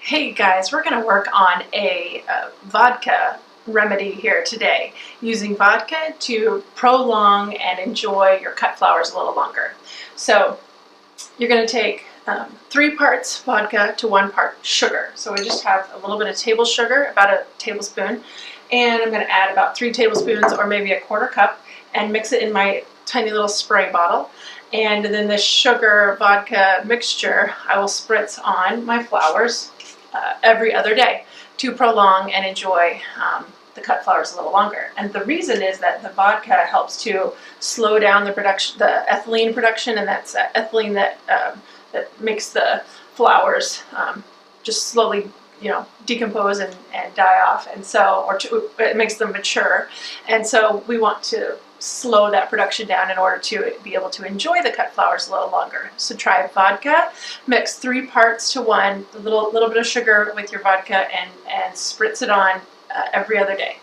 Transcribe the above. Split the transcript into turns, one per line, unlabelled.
Hey guys, we're going to work on a vodka remedy here today, using vodka to prolong and enjoy your cut flowers a little longer. So you're going to take 3 parts vodka to 1 part sugar. So we just have a little bit of table sugar, about a tablespoon, and I'm going to add about 3 tablespoons or maybe a 1/4 cup and mix it in my tiny little spray bottle. And then the sugar vodka mixture I will spritz on my flowers every other day to prolong and enjoy the cut flowers a little longer. And the reason is that the vodka helps to slow down the production, the ethylene production, and that's ethylene that makes the flowers just slowly, decompose and die off, and so, it makes them mature, and so we want to slow that production down in order to be able to enjoy the cut flowers a little longer. So try vodka, mix 3 parts to 1, a little bit of sugar with your vodka, and spritz it on every other day.